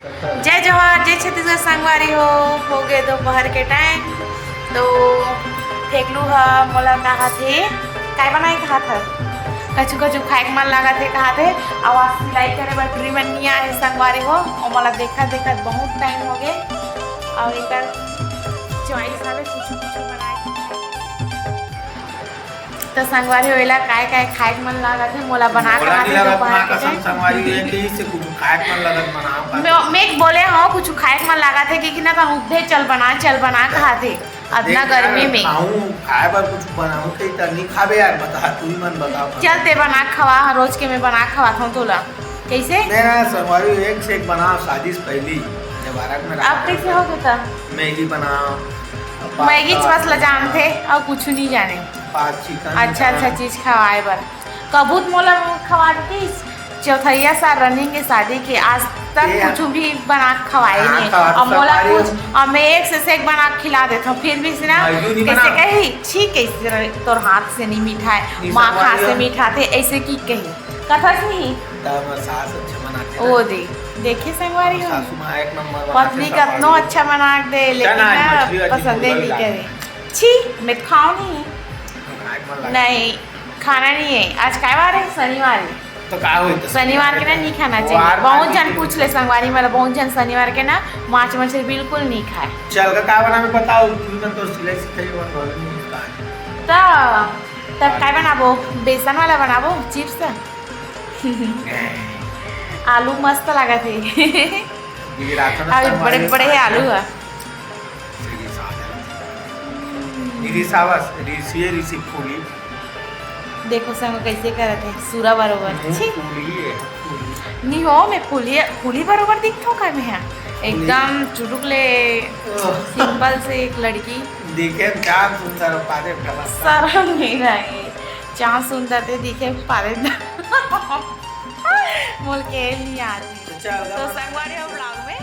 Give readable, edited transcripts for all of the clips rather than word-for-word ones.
जय जवाहर जय छत्तीसगढ़ संगवारी हो गए दोपहर के टाइम तो फेंकलू ह मोला कहा थे काय बनाए कहा था कछु कछु खाए के मन लगा थे कहा थे आवाज सिलाई करे बर ट्रीटमेंट नहीं आए संगवारी हो और मोला देखा बहुत टाइम हो गए और एक चॉइस हवे कुछ बनाए तो संगवारी होइला काय काय खाए के मन लागत है मोला बना के मैं बोले हाँ कुछ खाए के मन लागत है कि ना तो उधे चल बना कहा थे अदना गर्मी में खाए पर कुछ बनाऊं के तनी खाबे यार बता तू ही मन बता चलते बना खवा रोज के मैं बना खवाता हूं तोला कैसे मेरा संगवारी एक से एक बना शादी से पहली जब भारत में अब कैसे हो गया मैगी बना मैगी बस ल जानते और कुछ नहीं जाने अच्छा चीज खवाए बर कबूत मोला खवा दी चौथैया सा रनिंग के शादी के आज तक कुछ भी बना खवाए नहीं और मोला कुछ और मैं एक से एक बना खिला देता हूँ फिर भी ना कैसे कही ठीक कैसे तोर हाथ से नहीं मीठा है माँ हाथ से मीठा थे ऐसे की कही कथा से ही ओ देखे संगवारी हो पत्नी कितना अच्छा बना दे लेकिन पसंद नहीं करे छी मैं खाऊं नहीं खाना नहीं है आज काय बार है शनिवार है तो का होई तो शनिवार के ना नहीं खाना चाहिए बहुत जन पूछ ले संगवारी वाला बहुत जन शनिवार के ना मांस मछली बिल्कुल नहीं खाए चल का बना में बताओ तू तो सिलाई सिखाई और बोल नहीं का तब काय बनाबो बेसन वाला बनाबो चिप्स आलू मस्त लगा थे अभी बड़े बड़े है आलू है ऋषि फूली देखो संग कैसे करते हैं सूरा बरोबर नहीं हो मैं फूली बरोबर दिखता हूँ मैं यहाँ एकदम चुटुकले सिंपल से एक लड़की दिखे चांद सुंदर पारे शर्म नहीं रही चांद सुंदर थे दिखे पारे बोल के नहीं आ रही तो संगवारी हो ब्लॉग में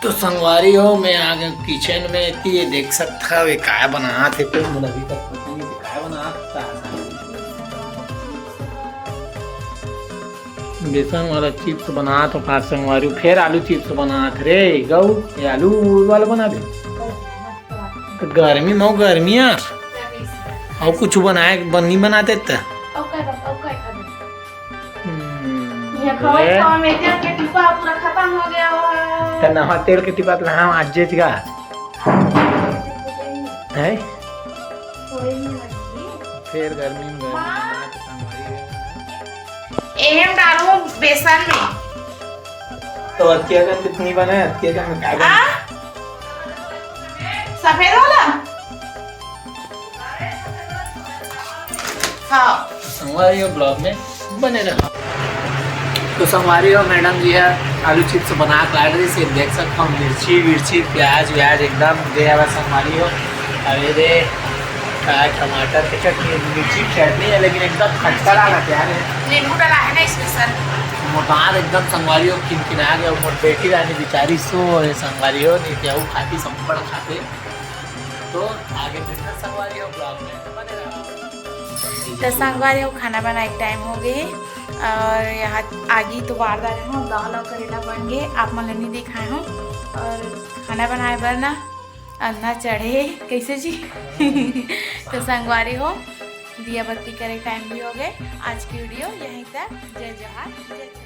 तो संगवारी हो मैं आगे किचन में थी ये देख सकता वे काय बना थे कोई मुझे अभी तक पता नहीं काय बना था बेसन वाला चिप्स बना तो का संगवारी फिर आलू चिप्स बना रे गऊ ये आलू वाला बना दे तो गर्मी में गर्मियाँ और कुछ बनाए बनी बनाते तो नवा तेल के टिपा तो हम आज का है फिर गर्मी में एम डालूं बेसन में तो अतिया का कितनी बने अतिया का में क्या बने सफेद वाला हाँ संगवारी हो ब्लॉग में बने रहा तो संगवारी हो मैडम जी है आलू चिप्स बना के ला रही से देख सकता हूँ मिर्ची प्याज व्याज एकदम दे हुआ संगवारी हो अरे टमाटर की चटनी मिर्ची चटनी है लेकिन एकदम खट्टा लगा प्यार है नींबू डाला है ना इसमें सर मोटार एकदम संगवारी हो किनकिना गया मोट बेटी रानी बेचारी सो है संगवारी हो नहीं क्या वो खाती संपड़ खाते तो आगे फिर संगवारी हो ब्लॉग में बने रहा तो संगवारी हो खाना बनाए टाइम हो गए और यहाँ आगे तो बार हूँ दाल और करेला बन गए आप मन नहीं दिखाए हूँ और खाना बनाए बर ना अंधा चढ़े कैसे जी तो संगवारी हो दिया बत्ती करे टाइम भी हो गए आज की वीडियो यहीं तक जय जवाहर जय